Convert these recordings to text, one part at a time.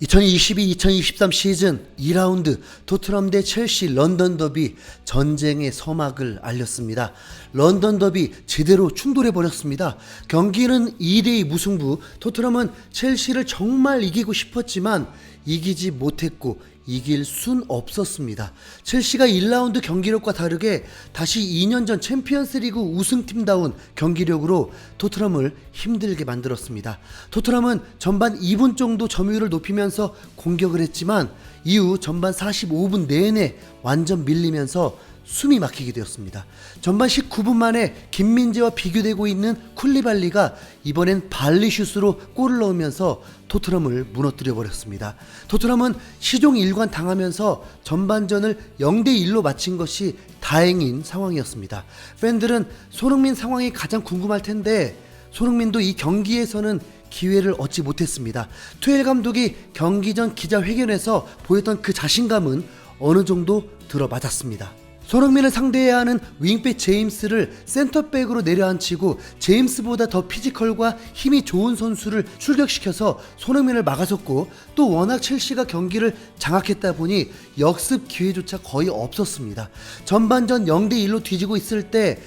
2022-2023 시즌 2라운드 토트넘 대 첼시 런던 더비 전쟁의 서막을 알렸습니다. 런던 더비 제대로 충돌해버렸습니다. 경기는 2대2 무승부. 토트넘은 첼시를 정말 이기고 싶었지만 이기지 못했고 이길 순 없었습니다. 첼시가 1라운드 경기력과 다르게 다시 2년 전 챔피언스리그 우승팀다운 경기력으로 토트넘을 힘들게 만들었습니다. 토트넘은 전반 2분 정도 점유율을 높이면서 공격을 했지만 이후 전반 45분 내내 완전 밀리면서 숨이 막히게 되었습니다. 전반 19분 만에 김민재와 비교되고 있는 쿨리발리가 이번엔 발리슛으로 골을 넣으면서 토트넘을 무너뜨려 버렸습니다. 토트넘은 시종 일관 당하면서 전반전을 0대1로 마친 것이 다행인 상황이었습니다. 팬들은 손흥민 상황이 가장 궁금할 텐데 손흥민도 이 경기에서는 기회를 얻지 못했습니다. 투엘 감독이 경기 전 기자회견에서 보였던 그 자신감은 어느 정도 들어맞았습니다. 손흥민을 상대해야 하는 윙백 제임스를 센터백으로 내려앉히고 제임스보다 더 피지컬과 힘이 좋은 선수를 출격시켜서 손흥민을 막아섰고, 또 워낙 첼시가 경기를 장악했다 보니 역습 기회조차 거의 없었습니다. 전반전 0대1로 뒤지고 있을 때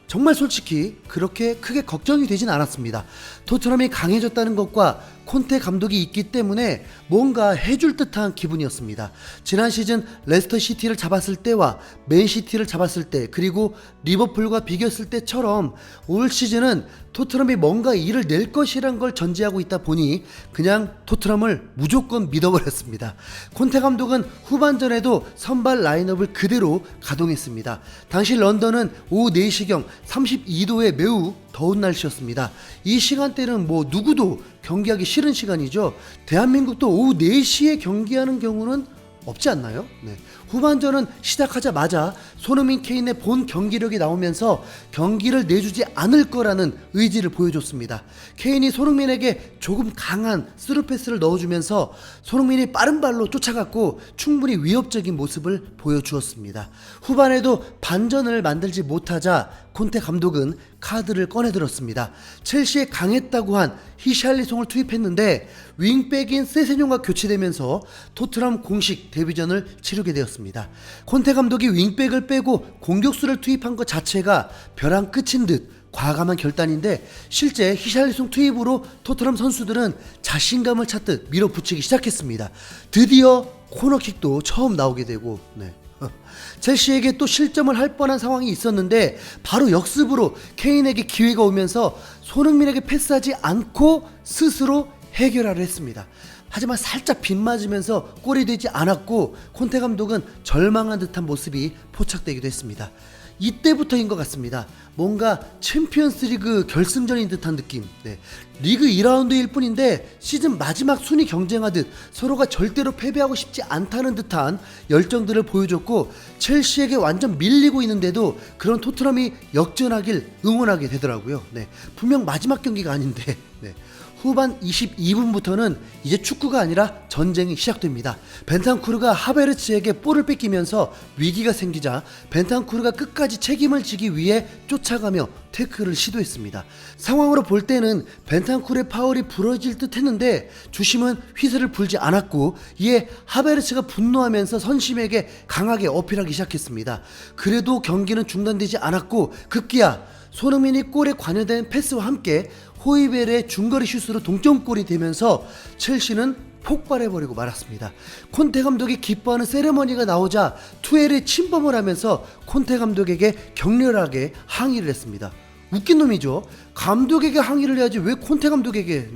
정말 솔직히 그렇게 크게 걱정이 되진 않았습니다. 토트넘이 강해졌다는 것과 콘테 감독이 있기 때문에 뭔가 해줄 듯한 기분이었습니다. 지난 시즌 레스터 시티를 잡았을 때와 맨 시티를 잡았을 때, 그리고 리버풀과 비겼을 때처럼 올 시즌은 토트넘이 뭔가 일을 낼 것이란 걸 전제하고 있다 보니 그냥 토트넘을 무조건 믿어버렸습니다. 콘테 감독은 후반전에도 선발 라인업을 그대로 가동했습니다. 당시 런던은 오후 4시경 32도의 매우 더운 날씨였습니다. 이 시간대는 누구도 경기하기 싫은 시간이죠. 대한민국도 오후 4시에 경기하는 경우는 없지 않나요? 네. 후반전은 시작하자마자 손흥민, 케인의 본 경기력이 나오면서 경기를 내주지 않을 거라는 의지를 보여줬습니다. 케인이 손흥민에게 조금 강한 스루 패스를 넣어주면서 손흥민이 빠른 발로 쫓아갔고 충분히 위협적인 모습을 보여주었습니다. 후반에도 반전을 만들지 못하자 콘테 감독은 카드를 꺼내들었습니다. 첼시에 강했다고 한 히샬리송을 투입했는데 윙백인 세세뇽과 교체되면서 토트넘 공식 데뷔전을 치르게 되었습니다. 콘테 감독이 윙백을 빼고 공격수를 투입한 것 자체가 벼랑 끝인 듯 과감한 결단인데, 실제 히샬리송 투입으로 토트넘 선수들은 자신감을 찾듯 밀어붙이기 시작했습니다. 드디어 코너킥도 처음 나오게 되고, 첼시에게 또 실점을 할 뻔한 상황이 있었는데 바로 역습으로 케인에게 기회가 오면서 손흥민에게 패스하지 않고 스스로 해결하려 했습니다. 하지만 살짝 빗맞으면서 골이 되지 않았고 콘테 감독은 절망한 듯한 모습이 포착되기도 했습니다. 이때부터인 것 같습니다. 뭔가 챔피언스리그 결승전인 듯한 느낌. 리그 2라운드일 뿐인데 시즌 마지막 순위 경쟁하듯 서로가 절대로 패배하고 싶지 않다는 듯한 열정들을 보여줬고, 첼시에게 완전 밀리고 있는데도 그런 토트넘이 역전하길 응원하게 되더라고요. 분명 마지막 경기가 아닌데. 후반 22분부터는 이제 축구가 아니라 전쟁이 시작됩니다. 벤탄쿠르가 하베르츠에게 볼을 뺏기면서 위기가 생기자 벤탄쿠르가 끝까지 책임을 지기 위해 쫓아가며 태클을 시도했습니다. 상황으로 볼 때는 벤탄쿠르의 파울이 부러질 듯 했는데 주심은 휘슬을 불지 않았고, 이에 하베르츠가 분노하면서 선심에게 강하게 어필하기 시작했습니다. 그래도 경기는 중단되지 않았고 급기야 손흥민이 골에 관여된 패스와 함께 호이베르의 중거리 슛으로 동점골이 되면서 첼시는 폭발해버리고 말았습니다. 콘테 감독이 기뻐하는 세레머니가 나오자 투엘이 침범을 하면서 콘테 감독에게 격렬하게 항의를 했습니다. 웃긴 놈이죠. 감독에게 항의를 해야지 왜 콘테 감독에게.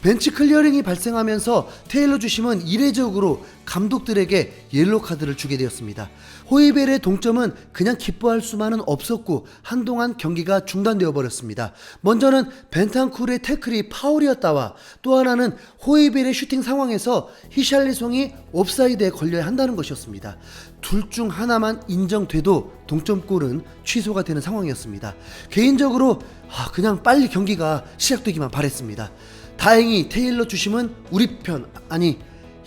벤치 클리어링이 발생하면서 테일러 주심은 이례적으로 감독들에게 옐로우 카드를 주게 되었습니다. 호이베르의 동점은 그냥 기뻐할 수만은 없었고 한동안 경기가 중단되어 버렸습니다. 먼저는 벤탄쿠르의 태클이 파울이었다와 또 하나는 호이베르의 슈팅 상황에서 히샬리송이 옵사이드에 걸려야 한다는 것이었습니다. 둘 중 하나만 인정돼도 동점골은 취소가 되는 상황이었습니다. 개인적으로 그냥 빨리 경기가 시작되기만 바랬습니다. 다행히 테일러 주심은 우리 편, 아니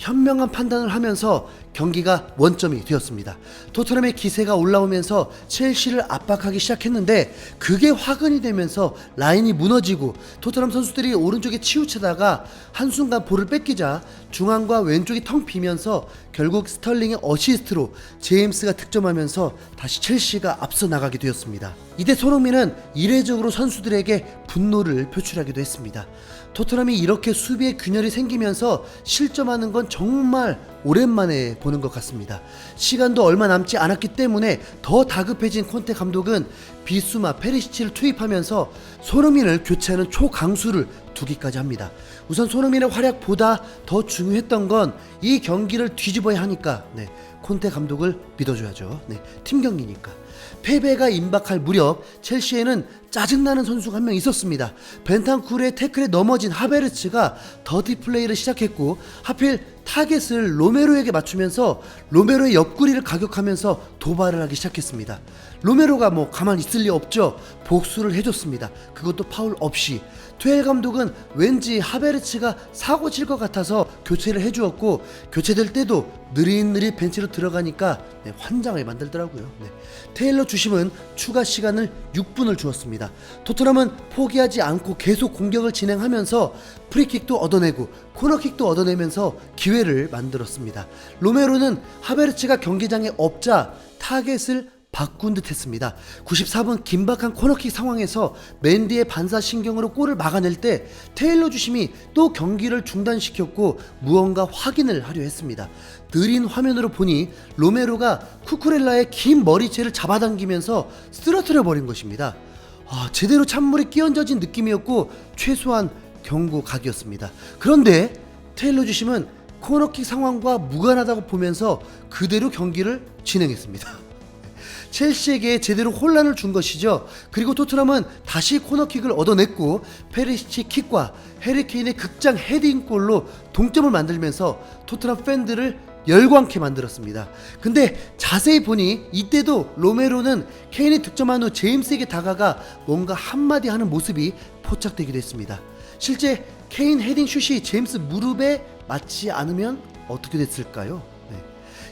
현명한 판단을 하면서 경기가 원점이 되었습니다. 토트넘의 기세가 올라오면서 첼시를 압박하기 시작했는데 그게 화근이 되면서 라인이 무너지고 토트넘 선수들이 오른쪽에 치우치다가 한순간 볼을 뺏기자 중앙과 왼쪽이 텅 비면서 결국 스털링의 어시스트로 제임스가 득점하면서 다시 첼시가 앞서 나가게 되었습니다. 이때 손흥민은 이례적으로 선수들에게 분노를 표출하기도 했습니다. 토트넘이 이렇게 수비에 균열이 생기면서 실점하는 건 정말 오랜만에 보는 것 같습니다. 시간도 얼마 남지 않았기 때문에 더 다급해진 콘테 감독은 비수마 페리시치를 투입하면서 손흥민을 교체하는 초강수를 두기까지 합니다. 우선 손흥민의 활약보다 더 중요했던 건 이 경기를 뒤집어야 하니까 콘테 감독을 믿어줘야죠. 팀 경기니까. 패배가 임박할 무렵 첼시에는 짜증나는 선수가 한 명 있었습니다. 벤탄쿠르의 태클에 넘어진 하베르츠가 더티 플레이를 시작했고 하필 타겟을 로메로에게 맞추면서 로메로의 옆구리를 가격하면서 도발을 하기 시작했습니다. 로메로가 가만히 있을 리 없죠. 복수를 해줬습니다. 그것도 파울 없이. 투엘 감독은 왠지 하베르츠가 사고 칠 것 같아서 교체를 해주었고 교체될 때도 느릿느릿 벤치로 들어가니까 환장을 만들더라고요. 테일러 주심은 추가 시간을 6분을 주었습니다. 토트넘은 포기하지 않고 계속 공격을 진행하면서 프리킥도 얻어내고 코너킥도 얻어내면서 기회를 만들었습니다. 로메로는 하베르츠가 경기장에 없자 타겟을 바꾼 듯 했습니다. 94분 긴박한 코너킥 상황에서 맨디의 반사신경으로 골을 막아낼 때 테일러 주심이 또 경기를 중단시켰고 무언가 확인을 하려 했습니다. 느린 화면으로 보니 로메로가 쿠쿠렐라의 긴 머리채를 잡아당기면서 쓰러뜨려 버린 것입니다. 제대로 찬물에 끼얹어진 느낌이었고 최소한 경고각이었습니다. 그런데 테일러 주심은 코너킥 상황과 무관하다고 보면서 그대로 경기를 진행했습니다. 첼시에게 제대로 혼란을 준 것이죠. 그리고 토트넘은 다시 코너킥을 얻어냈고 페리시치 킥과 해리케인의 극장 헤딩골로 동점을 만들면서 토트넘 팬들을 열광케 만들었습니다. 근데 자세히 보니 이때도 로메로는 케인이 득점한 후 제임스에게 다가가 뭔가 한마디 하는 모습이 포착되기도 했습니다. 실제 케인 헤딩 슛이 제임스 무릎에 맞지 않으면 어떻게 됐을까요?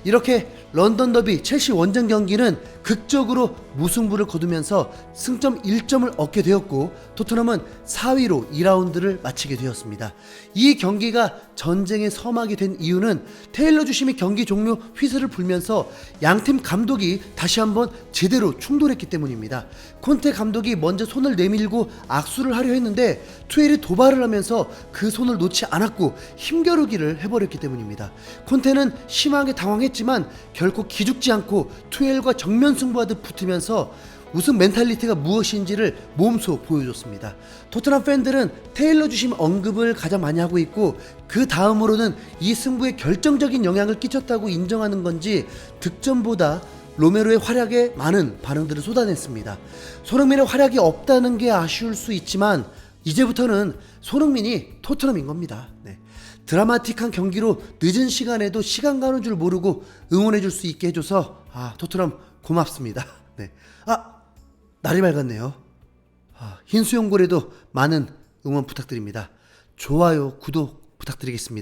이렇게 런던 더비 첼시 원정 경기는 극적으로 무승부를 거두면서 승점 1점을 얻게 되었고 토트넘은 4위로 2라운드를 마치게 되었습니다. 이 경기가 전쟁의 서막이 된 이유는 테일러 주심이 경기 종료 휘슬을 불면서 양팀 감독이 다시 한번 제대로 충돌했기 때문입니다. 콘테 감독이 먼저 손을 내밀고 악수를 하려 했는데 투엘이 도발을 하면서 그 손을 놓지 않았고 힘겨루기를 해버렸기 때문입니다. 콘테는 심하게 당황했지만 결코 기죽지 않고 투엘과 정면 승부하듯 붙으면서 우승 멘탈리티가 무엇인지를 몸소 보여줬습니다. 토트넘 팬들은 테일러 주심 언급을 가장 많이 하고 있고 그 다음으로는 이 승부에 결정적인 영향을 끼쳤다고 인정하는 건지 득점보다 로메로의 활약에 많은 반응들을 쏟아냈습니다. 손흥민의 활약이 없다는 게 아쉬울 수 있지만 이제부터는 손흥민이 토트넘인 겁니다. 드라마틱한 경기로 늦은 시간에도 시간 가는 줄 모르고 응원해줄 수 있게 해줘서 토트넘 고맙습니다. 날이 맑았네요. 흰 수염고래도 많은 응원 부탁드립니다. 좋아요, 구독 부탁드리겠습니다.